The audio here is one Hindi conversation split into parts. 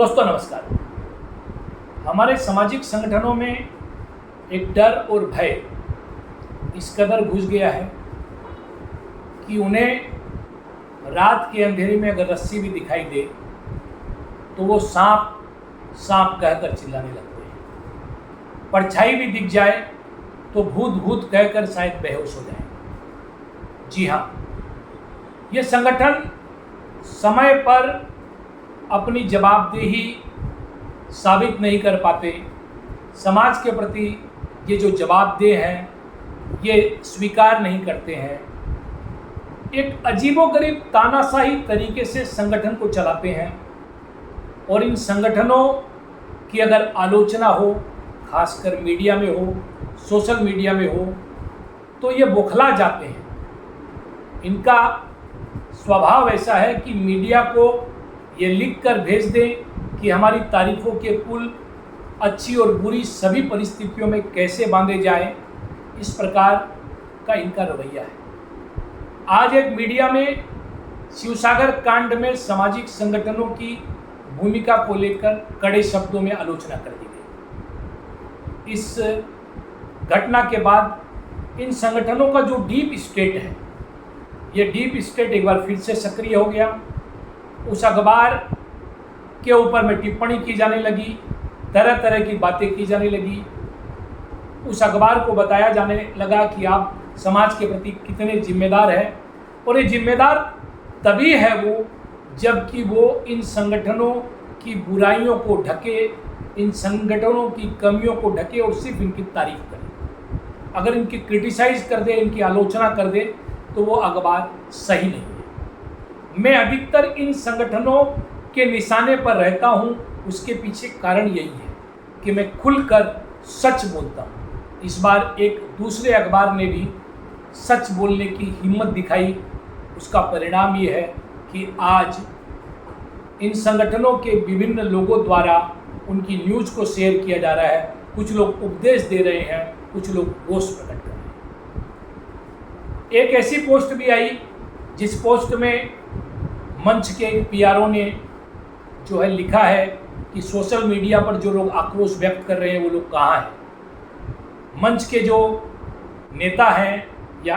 दोस्तों नमस्कार। हमारे सामाजिक संगठनों में एक डर और भय इस कदर घुस गया है कि उन्हें रात के अंधेरे में अगर रस्सी भी दिखाई दे तो वो सांप सांप कहकर चिल्लाने लगते हैं। परछाई भी दिख जाए तो भूत भूत कहकर शायद बेहोश हो जाए। जी हाँ, ये संगठन समय पर अपनी जवाबदेही साबित नहीं कर पाते। समाज के प्रति ये जो जवाबदेह हैं ये स्वीकार नहीं करते हैं। एक अजीबोगरीब तानाशाही तरीके से संगठन को चलाते हैं और इन संगठनों की अगर आलोचना हो, खासकर मीडिया में हो, सोशल मीडिया में हो, तो ये बौखला जाते हैं। इनका स्वभाव ऐसा है कि मीडिया को ये लिख कर भेज दें कि हमारी तारीफों के पुल अच्छी और बुरी सभी परिस्थितियों में कैसे बांधे जाए, इस प्रकार का इनका रवैया है। आज एक मीडिया में शिवसागर कांड में सामाजिक संगठनों की भूमिका को लेकर कड़े शब्दों में आलोचना कर दी गई। इस घटना के बाद इन संगठनों का जो डीप स्टेट है, ये डीप स्टेट एक बार फिर से सक्रिय हो गया। उस अखबार के ऊपर में टिप्पणी की जाने लगी, तरह तरह की बातें की जाने लगी। उस अखबार को बताया जाने लगा कि आप समाज के प्रति कितने जिम्मेदार हैं, और ये जिम्मेदार तभी है वो जबकि वो इन संगठनों की बुराइयों को ढके, इन संगठनों की कमियों को ढके और सिर्फ इनकी तारीफ करे। अगर इनकी क्रिटिसाइज कर दे, इनकी आलोचना कर दे, तो वो अखबार सही नहीं है। मैं अधिकतर इन संगठनों के निशाने पर रहता हूँ। उसके पीछे कारण यही है कि मैं खुलकर सच बोलता हूँ। इस बार एक दूसरे अखबार ने भी सच बोलने की हिम्मत दिखाई। उसका परिणाम ये है कि आज इन संगठनों के विभिन्न लोगों द्वारा उनकी न्यूज़ को शेयर किया जा रहा है। कुछ लोग उपदेश दे रहे हैं, कुछ लोग रोष प्रकट कर रहे हैं। एक ऐसी पोस्ट भी आई जिस पोस्ट में मंच के पीआरओ ने जो है लिखा है कि सोशल मीडिया पर जो लोग आक्रोश व्यक्त कर रहे हैं वो लोग कहाँ हैं। मंच के जो नेता हैं या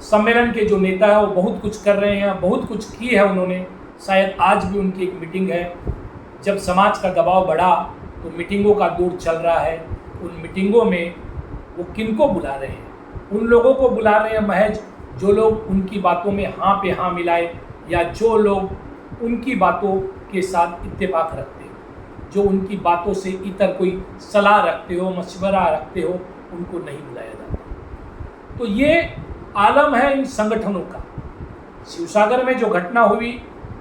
सम्मेलन के जो नेता हैं वो बहुत कुछ कर रहे हैं, बहुत कुछ की है उन्होंने। शायद आज भी उनकी एक मीटिंग है। जब समाज का दबाव बढ़ा तो मीटिंगों का दौर चल रहा है। उन मीटिंगों में वो किनको बुला रहे हैं? उन लोगों को बुला रहे हैं महज जो लोग उनकी बातों में हाँ पे हाँ मिलाए, या जो लोग उनकी बातों के साथ इत्तेफाक रखते हो, जो उनकी बातों से इतर कोई सलाह रखते हो, मशवरा रखते हो, उनको नहीं बुलाया जाता। तो ये आलम है इन संगठनों का। शिवसागर में जो घटना हुई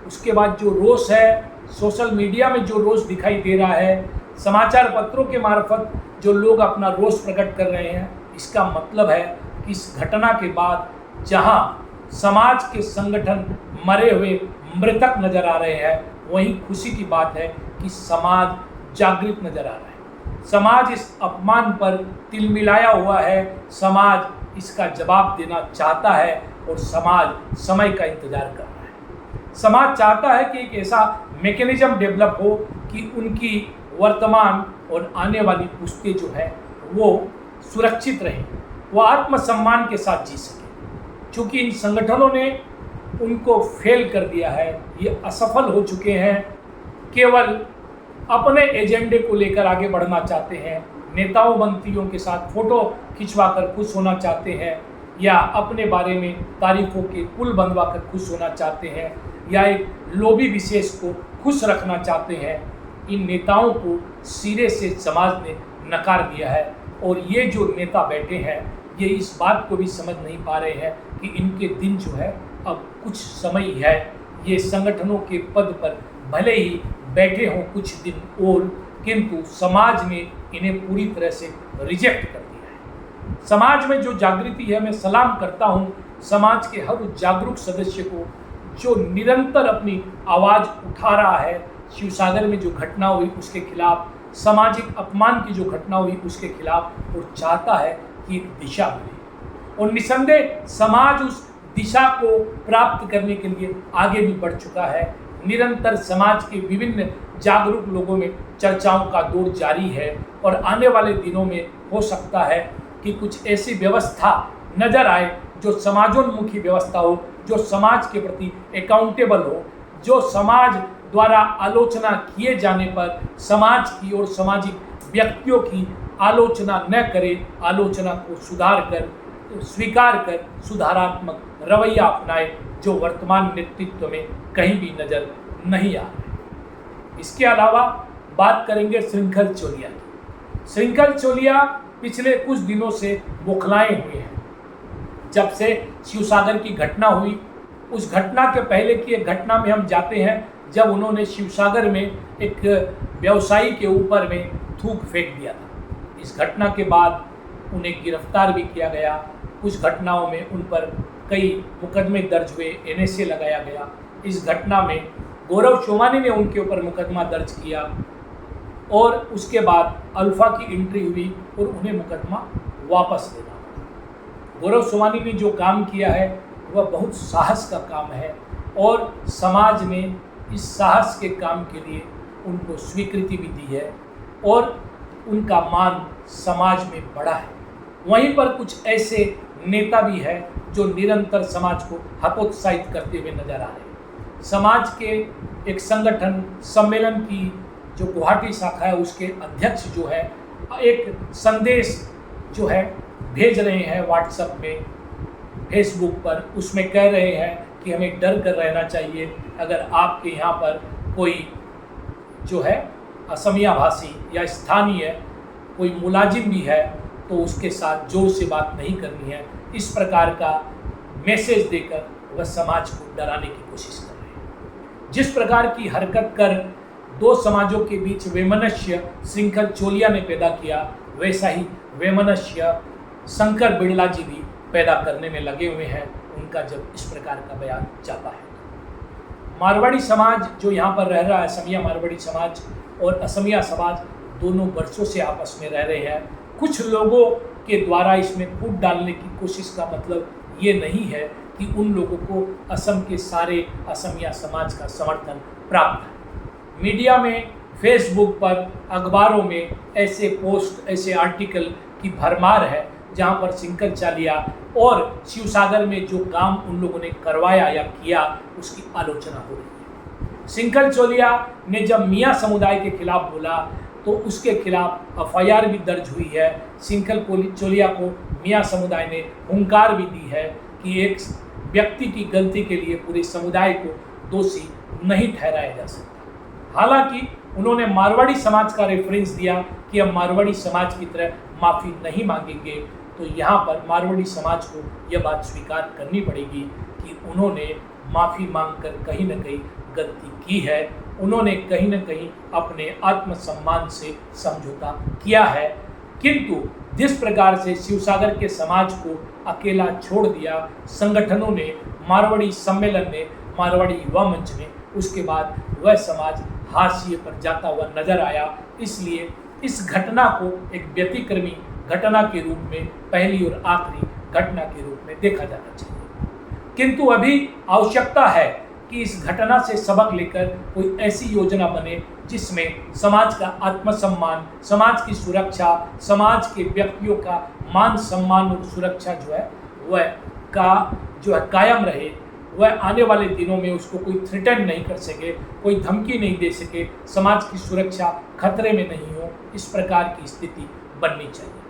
उसके बाद जो रोष है, सोशल मीडिया में जो रोष दिखाई दे रहा है, समाचार पत्रों के मार्फत जो लोग अपना रोष प्रकट कर रहे हैं, इसका मतलब है कि इस घटना के बाद जहां समाज के संगठन मरे हुए मृतक नजर आ रहे हैं, वहीं खुशी की बात है कि समाज जागृत नजर आ रहा है। समाज इस अपमान पर तिलमिलाया हुआ है। समाज इसका जवाब देना चाहता है और समाज समय का इंतजार कर रहा है। समाज चाहता है कि एक ऐसा मैकेनिज्म डेवलप हो कि उनकी वर्तमान और आने वाली पुश्तें जो है वो सुरक्षित रहें, वो आत्मसम्मान के साथ जी सकें। चूँकि इन संगठनों ने उनको फेल कर दिया है, ये असफल हो चुके हैं, केवल अपने एजेंडे को लेकर आगे बढ़ना चाहते हैं, नेताओं मंत्रियों के साथ फोटो खिंचवा कर खुश होना चाहते हैं, या अपने बारे में तारीफों के पुल बंधवा कर खुश होना चाहते हैं, या एक लोभी विशेष को खुश रखना चाहते हैं। इन नेताओं को सिरे से समाज ने नकार दिया है, और ये जो नेता बैठे हैं ये इस बात को भी समझ नहीं पा रहे हैं कि इनके दिन जो है अब कुछ समय ही है। ये संगठनों के पद पर भले ही बैठे हों कुछ दिन और, किंतु समाज ने इन्हें पूरी तरह से रिजेक्ट कर दिया है। समाज में जो जागृति है, मैं सलाम करता हूँ समाज के हर जागरूक सदस्य को जो निरंतर अपनी आवाज़ उठा रहा है। शिवसागर में जो घटना हुई उसके खिलाफ, सामाजिक अपमान की जो घटना हुई उसके खिलाफ, और चाहता है कि एक दिशा मिले। और निसंदेह समाज उस दिशा को प्राप्त करने के लिए आगे भी बढ़ चुका है। निरंतर समाज के विभिन्न जागरूक लोगों में चर्चाओं का दौर जारी है और आने वाले दिनों में हो सकता है कि कुछ ऐसी व्यवस्था नजर आए जो समाजोन्मुखी व्यवस्था हो, जो समाज के प्रति अकाउंटेबल हो, जो समाज द्वारा आलोचना किए जाने पर समाज की और सामाजिक व्यक्तियों की आलोचना न करे, आलोचना को सुधार कर स्वीकार कर सुधारात्मक रवैया अपनाए, जो वर्तमान नेतृत्व में कहीं भी नजर नहीं आ रहा है। इसके अलावा बात करेंगे श्रृंखल चोलिया की। श्रृंखल चोलिया पिछले कुछ दिनों से बौखलाए हुए हैं। जब से शिवसागर की घटना हुई, उस घटना के पहले की एक घटना में हम जाते हैं जब उन्होंने शिवसागर में एक व्यवसायी के ऊपर में थूक फेंक दिया था। इस घटना के बाद उन्हें गिरफ्तार भी किया गया। कुछ घटनाओं में उन पर कई मुकदमे दर्ज हुए, NSA लगाया गया। इस घटना में गौरव चौमानी ने उनके ऊपर मुकदमा दर्ज किया और उसके बाद अल्फा की एंट्री हुई और उन्हें मुकदमा वापस लेना पड़ा। गौरव चौमानी ने जो काम किया है वह बहुत साहस का काम है और समाज ने इस साहस के काम के लिए उनको स्वीकृति भी दी है और उनका मान समाज में बढ़ा है। वहीं पर कुछ ऐसे नेता भी हैं जो निरंतर समाज को हतोत्साहित करते हुए नजर आ रहे हैं। समाज के एक संगठन सम्मेलन की जो गुवाहाटी शाखा है उसके अध्यक्ष जो है एक संदेश जो है भेज रहे हैं व्हाट्सएप में, फेसबुक पर। उसमें कह रहे हैं कि हमें डर कर रहना चाहिए। अगर आपके यहाँ पर कोई जो है असमिया भाषी या स्थानीय कोई मुलाजिम भी है तो उसके साथ जोर से बात नहीं करनी है। इस प्रकार का मैसेज देकर वह समाज को डराने की कोशिश कर रहे हैं। जिस प्रकार की हरकत कर दो समाजों के बीच वैमनस्य श्रृंखल चोलिया ने पैदा किया, वैसा ही वैमनस्य शंकर बिड़ला जी भी पैदा करने में लगे हुए हैं उनका जब इस प्रकार का बयान जाता है। मारवाड़ी समाज जो यहाँ पर रह रहा है, असमिया मारवाड़ी समाज और असमिया समाज दोनों वर्षों से आपस में रह रहे हैं। कुछ लोगों के द्वारा इसमें फूट डालने की कोशिश का मतलब ये नहीं है कि उन लोगों को असम के सारे असमिया समाज का समर्थन प्राप्त है। मीडिया में, फेसबुक पर, अखबारों में ऐसे पोस्ट, ऐसे आर्टिकल की भरमार है जहाँ पर श्रृंखल चोलिया और शिवसागर में जो काम उन लोगों ने करवाया या किया उसकी आलोचना हो रही है। श्रृंखल चोलिया ने जब मियाँ समुदाय के खिलाफ बोला तो उसके खिलाफ FIR भी दर्ज हुई है। श्रृंखल चोलिया को मियाँ समुदाय ने हुंकार भी दी है कि एक व्यक्ति की गलती के लिए पूरे समुदाय को दोषी नहीं ठहराया जा सकता। हालांकि उन्होंने मारवाड़ी समाज का रेफरेंस दिया कि हम मारवाड़ी समाज की तरह माफ़ी नहीं मांगेंगे। तो यहाँ पर मारवाड़ी समाज को यह बात स्वीकार करनी पड़ेगी कि उन्होंने माफ़ी मांगकर कहीं न कहीं गलती की है। उन्होंने कहीं न कहीं अपने आत्मसम्मान से समझौता किया है। किंतु जिस प्रकार से शिवसागर के समाज को अकेला छोड़ दिया संगठनों ने, मारवाड़ी सम्मेलन ने, मारवाड़ी युवा मंच ने, उसके बाद वह समाज हाशिए पर जाता हुआ नजर आया। इसलिए इस घटना को एक व्यतिक्रमी घटना के रूप में, पहली और आखिरी घटना के रूप में देखा जाना चाहिए। किंतु अभी आवश्यकता है कि इस घटना से सबक लेकर कोई ऐसी योजना बने जिसमें समाज का आत्मसम्मान, समाज की सुरक्षा, समाज के व्यक्तियों का मान सम्मान और सुरक्षा जो है वह कायम रहे। वह आने वाले दिनों में उसको कोई थ्रेटन नहीं कर सके, कोई धमकी नहीं दे सके, समाज की सुरक्षा खतरे में नहीं हो, इस प्रकार की स्थिति बननी चाहिए।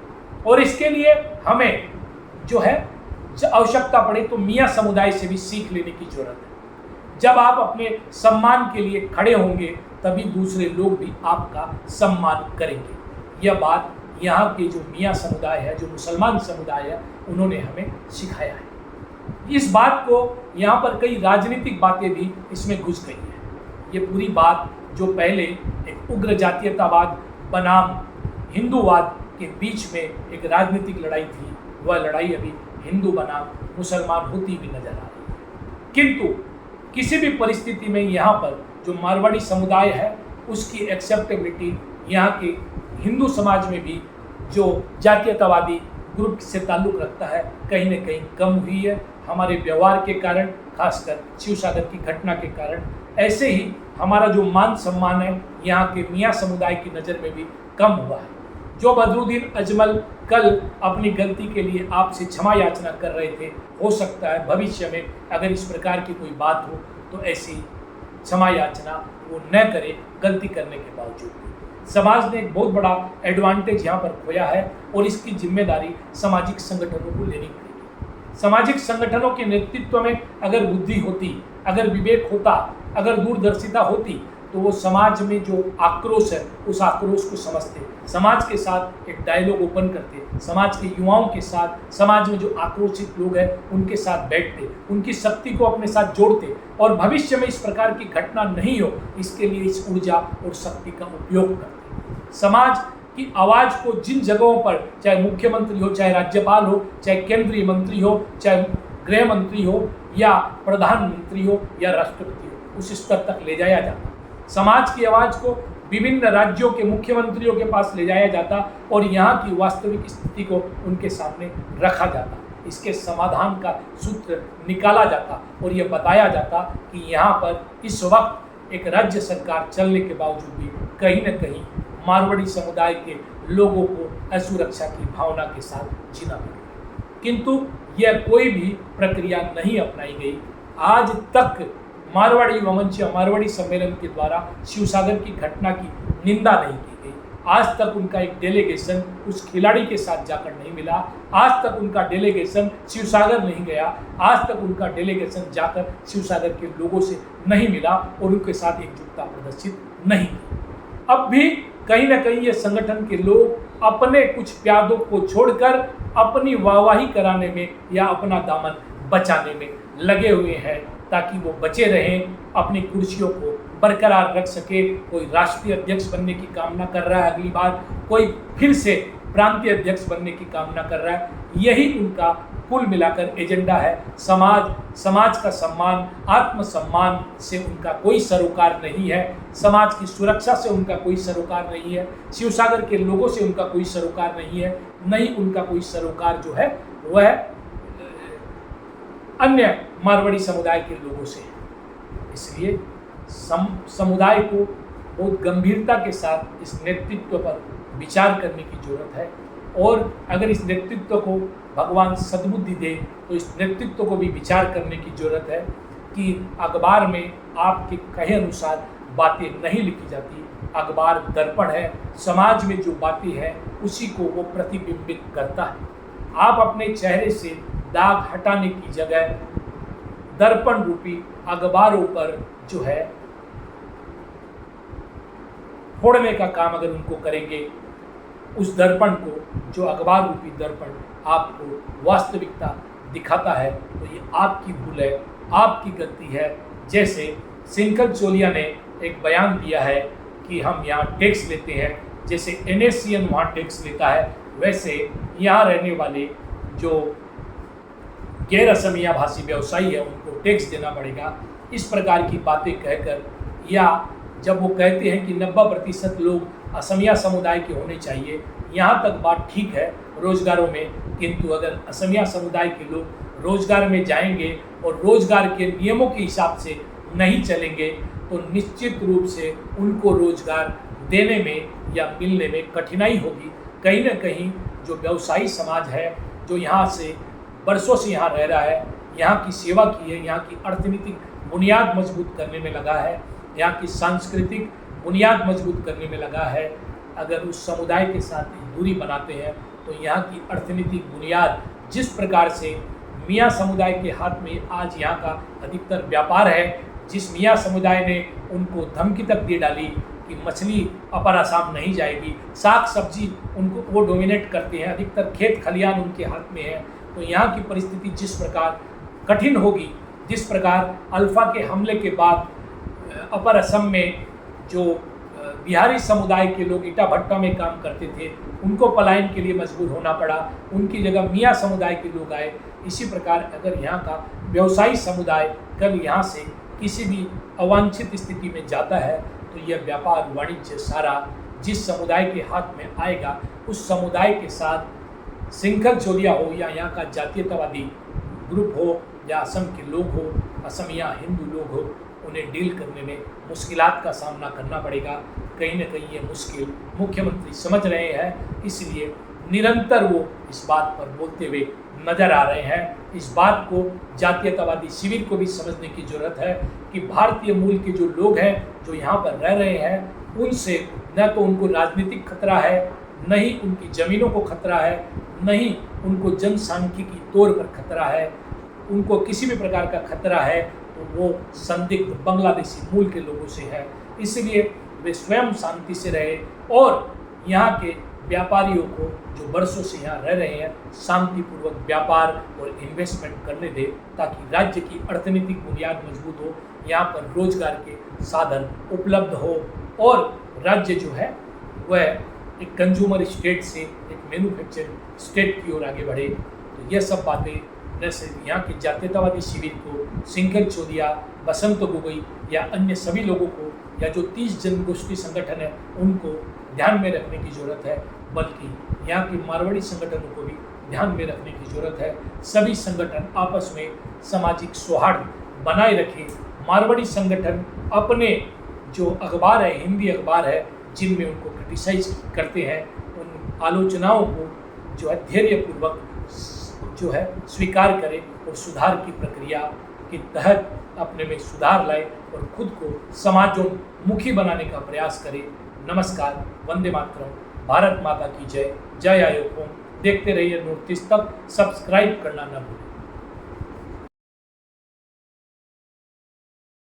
और इसके लिए हमें जो है आवश्यकता पड़े तो मियाँ समुदाय से भी सीख लेने की जरूरत है। जब आप अपने सम्मान के लिए खड़े होंगे तभी दूसरे लोग भी आपका सम्मान करेंगे। यह बात यहाँ के जो मियाँ समुदाय है, जो मुसलमान समुदाय है, उन्होंने हमें सिखाया है। इस बात को यहाँ पर कई राजनीतिक बातें भी इसमें घुस गई हैं। ये पूरी बात जो पहले एक उग्र जातीयतावाद बनाम हिंदूवाद के बीच में एक राजनीतिक लड़ाई थी, वह लड़ाई अभी हिंदू बनाम मुसलमान होती भी नजर आ रही है। किंतु किसी भी परिस्थिति में यहाँ पर जो मारवाड़ी समुदाय है उसकी एक्सेप्टेबिलिटी यहाँ के हिंदू समाज में भी जो जातीयतावादी ग्रुप से ताल्लुक़ रखता है कहीं न कहीं कम हुई है। हमारे व्यवहार के कारण, खासकर शिवसागर की घटना के कारण ऐसे ही हमारा जो मान सम्मान है यहाँ के मियाँ समुदाय की नज़र में भी कम हुआ है। जो बदरुद्दीन अजमल कल अपनी गलती के लिए आपसे क्षमा याचना कर रहे थे, हो सकता है भविष्य में अगर इस प्रकार की कोई बात हो तो ऐसी क्षमा याचना वो न करे, गलती करने के बावजूद भी। समाज ने एक बहुत बड़ा एडवांटेज यहाँ पर खोया है और इसकी जिम्मेदारी सामाजिक संगठनों को लेनी पड़ेगी। सामाजिक संगठनों के नेतृत्व में अगर बुद्धि होती, अगर विवेक होता, अगर दूरदर्शिता होती तो वो समाज में जो आक्रोश है उस आक्रोश को समझते, समाज के साथ एक डायलॉग ओपन करते, समाज के युवाओं के साथ, समाज में जो आक्रोशित लोग हैं उनके साथ बैठते, उनकी शक्ति को अपने साथ जोड़ते और भविष्य में इस प्रकार की घटना नहीं हो इसके लिए इस ऊर्जा और शक्ति का उपयोग करते। समाज की आवाज़ को जिन जगहों पर, चाहे मुख्यमंत्री हो, चाहे राज्यपाल हो, चाहे केंद्रीय मंत्री हो, चाहे गृह मंत्री हो या प्रधानमंत्री हो या राष्ट्रपति हो, उस स्तर तक ले जाया जाता। समाज की आवाज़ को विभिन्न राज्यों के मुख्यमंत्रियों के पास ले जाया जाता और यहाँ की वास्तविक स्थिति को उनके सामने रखा जाता। इसके समाधान का सूत्र निकाला जाता और ये बताया जाता कि यहाँ पर इस वक्त एक राज्य सरकार चलने के बावजूद भी कहीं न कहीं मारवाड़ी समुदाय के लोगों को असुरक्षा की भावना के साथ जीना पड़ा। किंतु यह कोई भी प्रक्रिया नहीं अपनाई गई। आज तक मारवाड़ी मंच या मारवाड़ी सम्मेलन के द्वारा शिवसागर की घटना की निंदा नहीं की गई। आज तक उनका एक डेलीगेशन उस खिलाड़ी के साथ जाकर नहीं मिला। आज तक उनका डेलीगेशन शिवसागर नहीं गया। आज तक उनका डेलीगेशन जाकर शिवसागर के लोगों से नहीं मिला और उनके साथ एकजुटता प्रदर्शित नहीं की। अब भी कहीं ना कहीं ये संगठन के लोग अपने कुछ प्यादों को छोड़कर अपनी वाहवाही कराने में या अपना दामन बचाने में लगे हुए हैं ताकि वो बचे रहें, अपनी कुर्सियों को बरकरार रख सके। कोई राष्ट्रीय अध्यक्ष बनने की कामना कर रहा है अगली बार, कोई फिर से प्रांतीय अध्यक्ष बनने की कामना कर रहा है। यही उनका कुल मिलाकर एजेंडा है। समाज का सम्मान, आत्मसम्मान से उनका कोई सरोकार नहीं है। समाज की सुरक्षा से उनका कोई सरोकार नहीं है। शिवसागर के लोगों से उनका कोई सरोकार नहीं है। नहीं उनका कोई सरोकार जो है वह अन्य मारवाड़ी समुदाय के लोगों से। इसलिए समुदाय को बहुत गंभीरता के साथ इस नेतृत्व पर विचार करने की जरूरत है और अगर इस नेतृत्व को भगवान सद्बुद्धि दे तो इस नेतृत्व को भी विचार करने की जरूरत है कि अखबार में आपके कहे अनुसार बातें नहीं लिखी जाती। अखबार दर्पण है, समाज में जो बातें हैं उसी को वो प्रतिबिंबित करता है। आप अपने चेहरे से दाग हटाने की जगह दर्पण रूपी अखबारों पर जो है फोड़ने का काम अगर उनको करेंगे, उस दर्पण को, जो अखबार रूपी दर्पण आपको वास्तविकता दिखाता है, तो ये आपकी भूल है, आपकी गलती है। जैसे सिंकल चोलिया ने एक बयान दिया है कि हम यहाँ टैक्स लेते हैं, जैसे NSCN वहाँ टैक्स लेता है, वैसे यहाँ रहने वाले जो गैर असमिया भाषी व्यवसायी है उनको टैक्स देना पड़ेगा। इस प्रकार की बातें कहकर, या जब वो कहते हैं कि 90% लोग असमिया समुदाय के होने चाहिए, यहाँ तक बात ठीक है रोजगारों में, किंतु अगर असमिया समुदाय के लोग रोजगार में जाएंगे और रोजगार के नियमों के हिसाब से नहीं चलेंगे तो निश्चित रूप से उनको रोजगार देने में या मिलने में कठिनाई होगी। कहीं ना कहीं जो व्यवसायी समाज है, जो यहाँ से बरसों से यहाँ रह रहा है, यहाँ की सेवा की है, यहाँ की अर्थनीतिक बुनियाद मजबूत करने में लगा है, यहाँ की सांस्कृतिक बुनियाद मजबूत करने में लगा है, अगर उस समुदाय के साथ दूरी बनाते हैं तो यहाँ की अर्थनीतिक बुनियाद, जिस प्रकार से मियाँ समुदाय के हाथ में आज यहाँ का अधिकतर व्यापार है, जिस मियाँ समुदाय ने उनको धमकी तक दे डाली कि मछली अपर आसाम नहीं जाएगी, साग सब्जी उनको वो डोमिनेट करते हैं, अधिकतर खेत खलियान उनके हाथ में है, तो यहाँ की परिस्थिति जिस प्रकार कठिन होगी, जिस प्रकार अल्फा के हमले के बाद अपर असम में जो बिहारी समुदाय के लोग ईटा भट्टा में काम करते थे उनको पलायन के लिए मजबूर होना पड़ा, उनकी जगह मियाँ समुदाय के लोग आए। इसी प्रकार अगर यहाँ का व्यवसायी समुदाय कल यहाँ से किसी भी अवांछित स्थिति में जाता है तो यह व्यापार वाणिज्य सारा जिस समुदाय के हाथ में आएगा, उस समुदाय के साथ सिंघल चोलिया हो या यहाँ का जातीयतावादी ग्रुप हो या असम के लोग हो, असमिया हिंदू लोग हो, उन्हें डील करने में मुश्किलात का सामना करना पड़ेगा। कहीं न कहीं ये मुश्किल मुख्यमंत्री समझ रहे हैं, इसलिए निरंतर वो इस बात पर बोलते हुए नजर आ रहे हैं। इस बात को जातीयतावादी शिविर को भी समझने की ज़रूरत है कि भारतीय मूल के जो लोग हैं, जो यहाँ पर रह रहे हैं, उनसे न तो उनको राजनीतिक खतरा है, न ही उनकी ज़मीनों को खतरा है, न ही उनको जनसांख्यिकी तौर पर खतरा है। उनको किसी भी प्रकार का खतरा है तो वो संदिग्ध बांग्लादेशी मूल के लोगों से है। इसलिए वे स्वयं शांति से रहे और यहाँ के व्यापारियों को जो बरसों से यहाँ रह रहे हैं शांतिपूर्वक व्यापार और इन्वेस्टमेंट करने दे, ताकि राज्य की अर्थनीतिक बुनियाद मजबूत हो, यहाँ पर रोजगार के साधन उपलब्ध हो और राज्य जो है वह एक कंज्यूमर स्टेट से एक मैन्युफैक्चरिंग स्टेट की ओर आगे बढ़े। तो यह सब बातें न सिर्फ यहाँ के जातीयतावादी शिविर को, सिंघल चोदिया, बसंत गोगोई या अन्य सभी लोगों को, या जो 30 जनगोष्ठी संगठन है उनको ध्यान में रखने की ज़रूरत है, बल्कि यहाँ के मारवाड़ी संगठनों को भी ध्यान में रखने की ज़रूरत है। सभी संगठन आपस में सामाजिक सौहार्द बनाए रखें। मारवाड़ी संगठन अपने जो अखबार है, हिंदी अखबार है, जिनमें उनको क्रिटिसाइज करते हैं, उन आलोचनाओं को जो है धैर्यपूर्वक जो है स्वीकार करें और सुधार की प्रक्रिया के तहत अपने में सुधार लाए और खुद को समाजोन्मुखी बनाने का प्रयास करें। नमस्कार, वंदे मातरम, भारत माता की जय, जय आयोग होम। देखते रहिए नॉर्थ ईस्ट तक, सब्सक्राइब करना न भूलें।